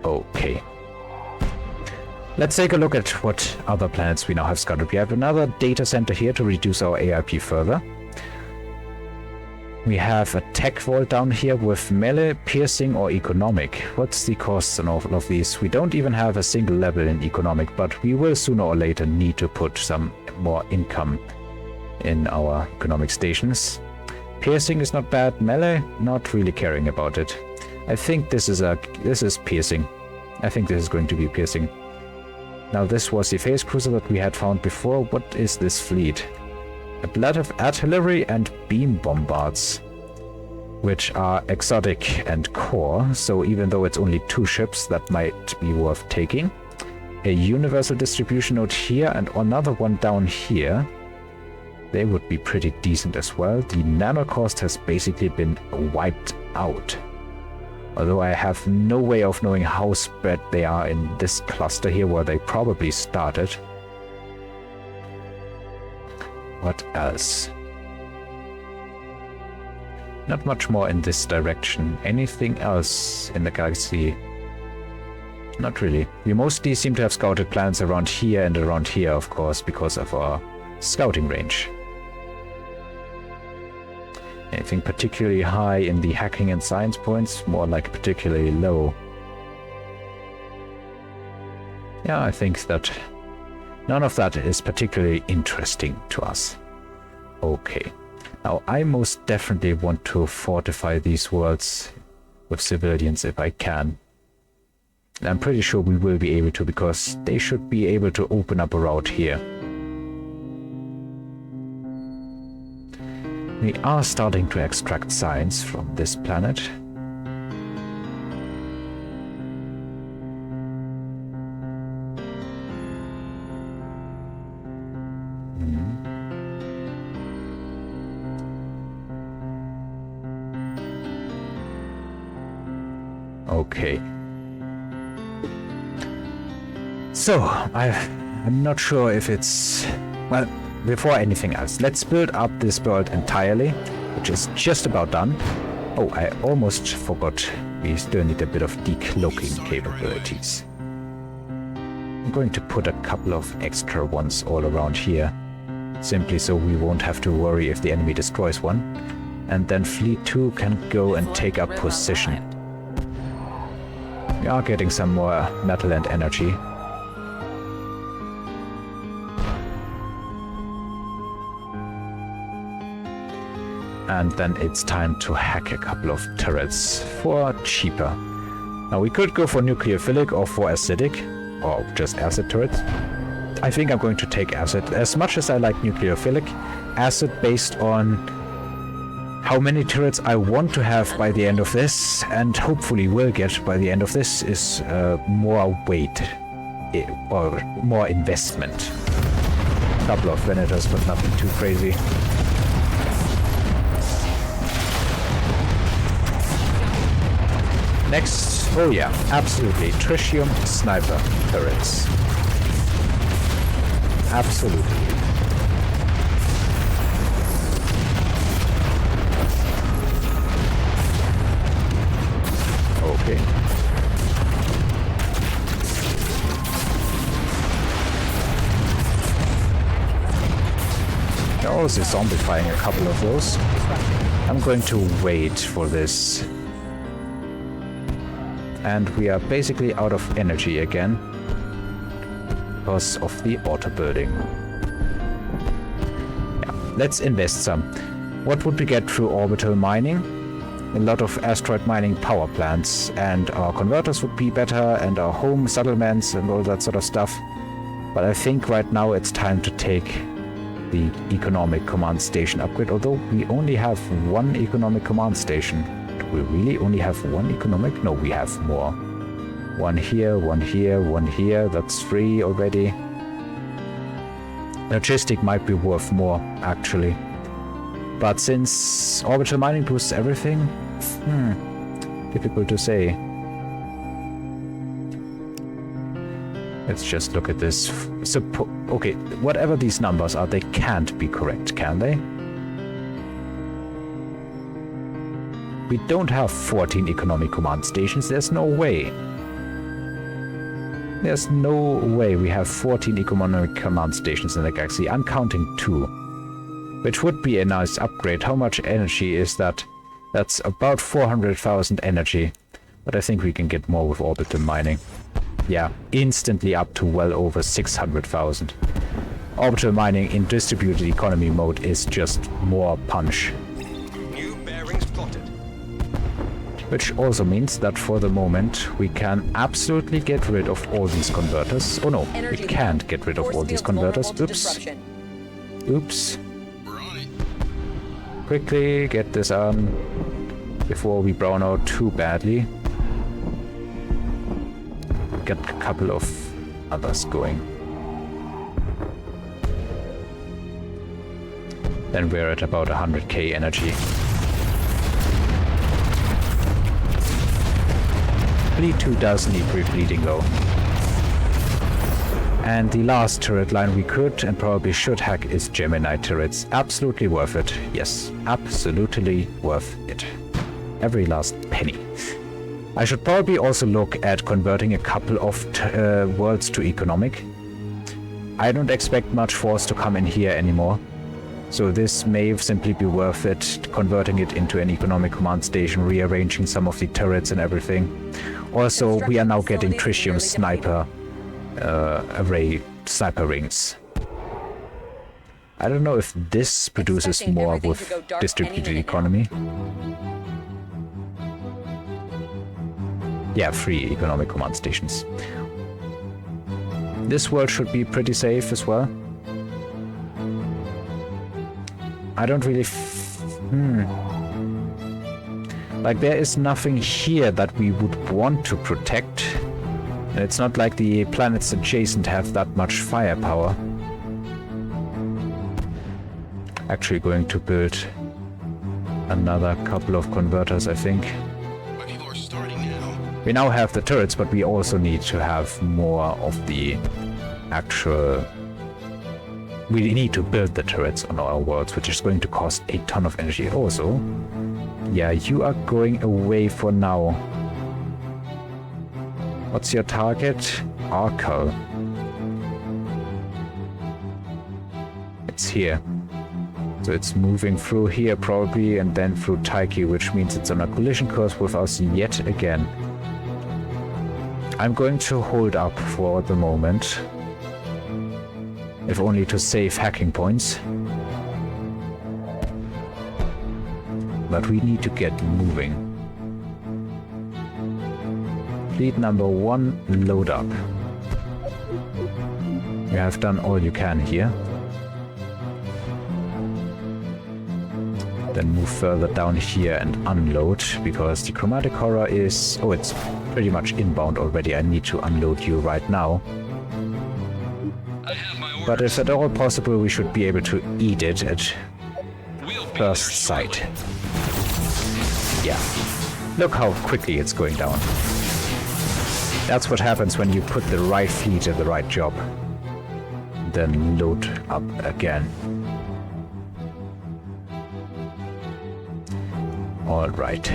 Okay. Let's take a look at what other planets we now have scouted. We have another data center here to reduce our AIP further. We have a tech vault down here with melee, piercing or economic. What's the cost on all of these? We don't even have a single level in economic, but we will sooner or later need to put some more income in our economic stations. Piercing is not bad. Melee, not really caring about it. I think this is piercing. I think this is going to be piercing. Now this was the phase cruiser that we had found before. What is this fleet? A lot of artillery and beam bombards, which are exotic and core, so even though it's only 2 ships, that might be worth taking. A universal distribution node here and another one down here. They would be pretty decent as well. The nano cost has basically been wiped out. Although I have no way of knowing how spread they are in this cluster here where they probably started. What else? Not much more in this direction. Anything else in the galaxy? Not really. We mostly seem to have scouted planets around here and around here, of course, because of our scouting range. Anything particularly high in the hacking and science points? More like particularly low. Yeah, I think that none of that is particularly interesting to us. Okay. Now, I most definitely want to fortify these worlds with civilians if I can. And I'm pretty sure we will be able to, because they should be able to open up a route here. We are starting to extract science from this planet. Okay. So, I'm not sure if it's... Well, before anything else, let's build up this world entirely, which is just about done. Oh, I almost forgot. We still need a bit of decloaking capabilities. I'm going to put a couple of extra ones all around here, simply so we won't have to worry if the enemy destroys one. And then Fleet 2 can go and take up position. We are getting some more metal and energy. And then it's time to hack a couple of turrets for cheaper. Now we could go for nucleophilic or for acidic, or just acid turrets. I think I'm going to take acid. As much as I like nucleophilic, acid based on how many turrets I want to have by the end of this, and hopefully will get by the end of this, is more weight, or more investment. A couple of Venators, but nothing too crazy. Next, oh yeah, absolutely, tritium sniper turrets. Absolutely. Okay. They're also zombifying a couple of those. I'm going to wait for this. And we are basically out of energy again because of the auto building. Yeah, let's invest some. What would we get through orbital mining? A lot of asteroid mining power plants, and our converters would be better, and our home settlements and all that sort of stuff. But I think right now it's time to take the economic command station upgrade, although we only have one economic command station. We really only have one economic? No, we have more. One here, one here, one here. That's 3 already. Logistic might be worth more, actually. But since orbital mining boosts everything, difficult to say. Let's just look at this. Okay, whatever these numbers are, they can't be correct, can they? We don't have 14 economic command stations, there's no way. There's no way we have 14 economic command stations in the galaxy. I'm counting 2. Which would be a nice upgrade. How much energy is that? That's about 400,000 energy. But I think we can get more with orbital mining. Yeah, instantly up to well over 600,000. Orbital mining in distributed economy mode is just more punch. New bearings plotted. Which also means that for the moment we can absolutely get rid of all these converters. Oh no, we can't get rid of all these converters. Oops. Oops. Quickly get this on before we brown out too badly. Get a couple of others going. Then we're at about 100k energy. Fleet 2 does need repleting though. And the last turret line we could and probably should hack is Gemini turrets. Absolutely worth it. Yes, absolutely worth it. Every last penny. I should probably also look at converting a couple of worlds to economic. I don't expect much force to come in here anymore. So this may simply be worth it, converting it into an economic command station, rearranging some of the turrets and everything. Also, we are now getting Tritium sniper array sniper rings. I don't know if this produces more with distributed economy. Yeah, 3 economic command stations. This world should be pretty safe as well. I don't really... Like, there is nothing here that we would want to protect. And it's not like the planets adjacent have that much firepower. Actually going to build another couple of converters, I think. We now have the turrets, but we also need to have more of the actual... We need to build the turrets on our worlds, which is going to cost a ton of energy. Also, yeah, you are going away for now. What's your target? Arcal. It's here. So it's moving through here probably, and then through Taiki, which means it's on a collision course with us yet again. I'm going to hold up for the moment. If only to save hacking points. But we need to get moving. Fleet number 1, load up. You have done all you can here. Then move further down here and unload, because the chromatic horror is... Oh, it's pretty much inbound already. I need to unload you right now. But if at all possible, we should be able to eat it at first sight. Yeah. Look how quickly it's going down. That's what happens when you put the right fleet in the right job. Then load up again. Alright.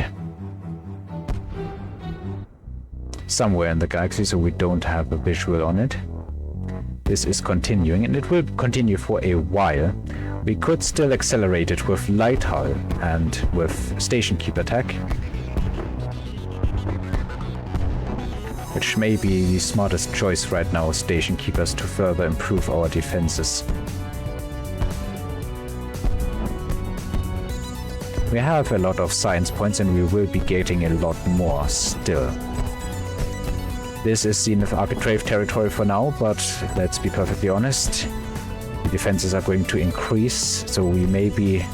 Somewhere in the galaxy, so we don't have a visual on it. This is continuing, and it will continue for a while. We could still accelerate it with light hull and with station keep attack, which may be the smartest choice right now, station keepers, to further improve our defenses. We have a lot of science points, and we will be getting a lot more still. This is Zenith Architrave territory for now, but let's be perfectly honest. The defenses are going to increase, so we may be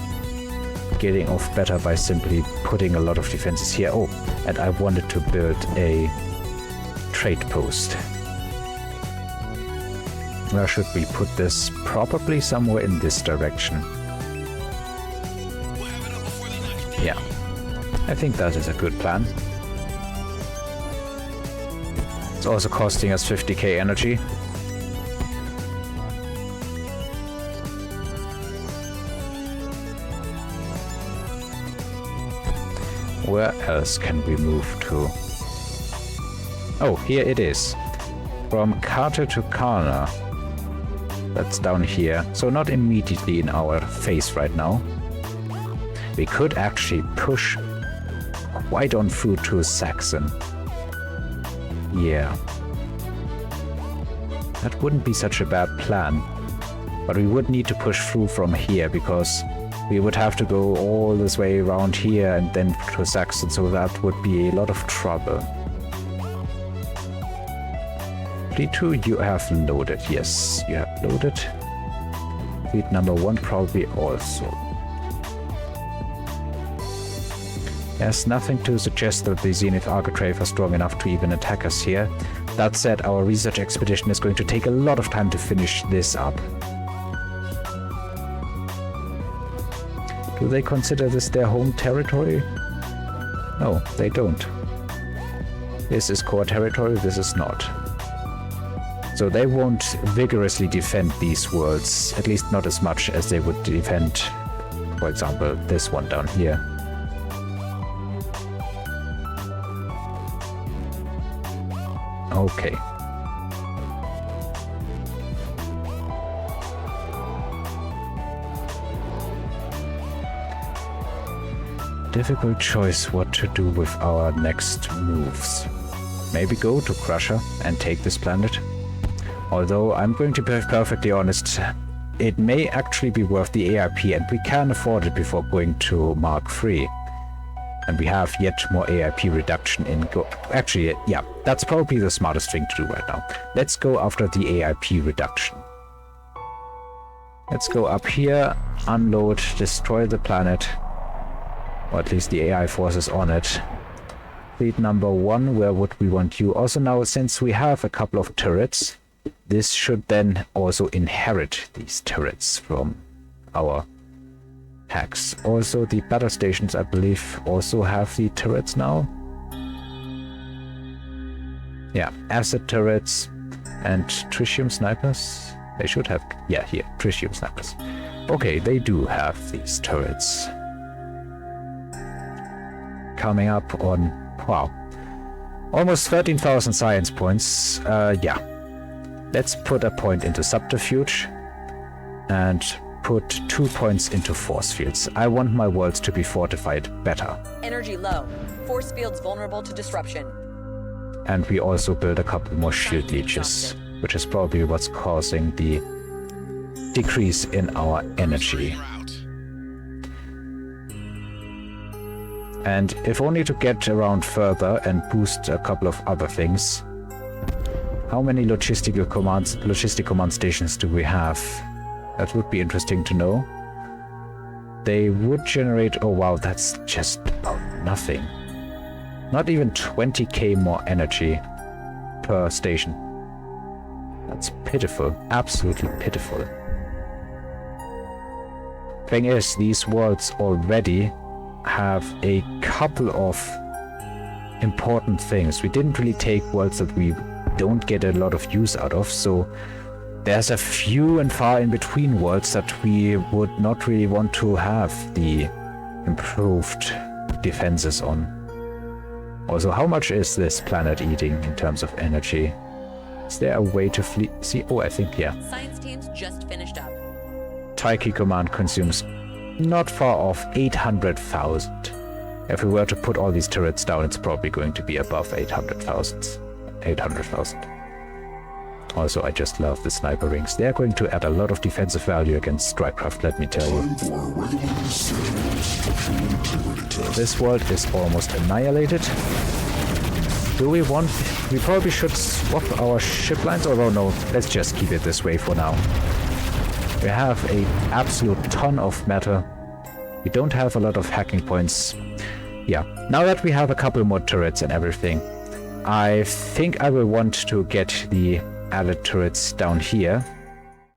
getting off better by simply putting a lot of defenses here. Oh, and I wanted to build a trade post. Where should we put this? Probably somewhere in this direction. Yeah, I think that is a good plan. It's also costing us 50k energy. Where else can we move to? Oh, here it is. From Carter to Karna. That's down here. So not immediately in our face right now. We could actually push quite on through to Saxon. Yeah. That wouldn't be such a bad plan. But we would need to push through from here because we would have to go all this way around here and then to Saxon, so that would be a lot of trouble. Fleet 2, you have loaded. Yes, you have loaded. Fleet number 1 probably also. There's nothing to suggest that the Zenith Architrave are strong enough to even attack us here. That said, our research expedition is going to take a lot of time to finish this up. Do they consider this their home territory? No, they don't. This is core territory, this is not. So they won't vigorously defend these worlds, at least not as much as they would defend, for example, this one down here. Okay. Difficult choice what to do with our next moves. Maybe go to Crusher and take this planet. Although I'm going to be perfectly honest, it may actually be worth the AIP and we can afford it before going to Mark III. And we have yet more AIP reduction in Actually, yeah, that's probably the smartest thing to do right now. Let's go after the AIP reduction. Let's go up here, unload, destroy the planet. Or at least the AI forces on it. Fleet number 1, where would we want you? Also now, since we have a couple of turrets, this should then also inherit these turrets from our hacks. Also, the battle stations, I believe, also have the turrets now. Yeah, acid turrets and tritium snipers. They should have, yeah, here, tritium snipers. Okay, they do have these turrets. Coming up on, wow, almost 13,000 science points. Yeah. Let's put a point into subterfuge and put 2 points into force fields. I want my worlds to be fortified better. Energy low. Force fields vulnerable to disruption. And we also build a couple more shield leeches, which is probably what's causing the decrease in our energy. And if only to get around further and boost a couple of other things. How many logistic command stations do we have? That would be interesting to know. They would generate, oh wow, that's just about nothing. Not even 20k more energy per station. That's pitiful, absolutely pitiful. Thing is, these worlds already have a couple of important things. We didn't really take worlds that we don't get a lot of use out of, so there's a few and far in between worlds that we would not really want to have the improved defenses on. Also, how much is this planet eating in terms of energy? Is there a way to see? Oh, I think, yeah. Science teams just finished up. Taiki command consumes not far off 800,000. If we were to put all these turrets down, it's probably going to be above 800,000. Also, I just love the sniper rings. They're going to add a lot of defensive value against Strikecraft, let me tell you. This world is almost annihilated. Do we want... We probably should swap our ship lines, although no, let's just keep it this way for now. We have an absolute ton of matter. We don't have a lot of hacking points. Yeah, now that we have a couple more turrets and everything, I think I will want to get the added turrets down here.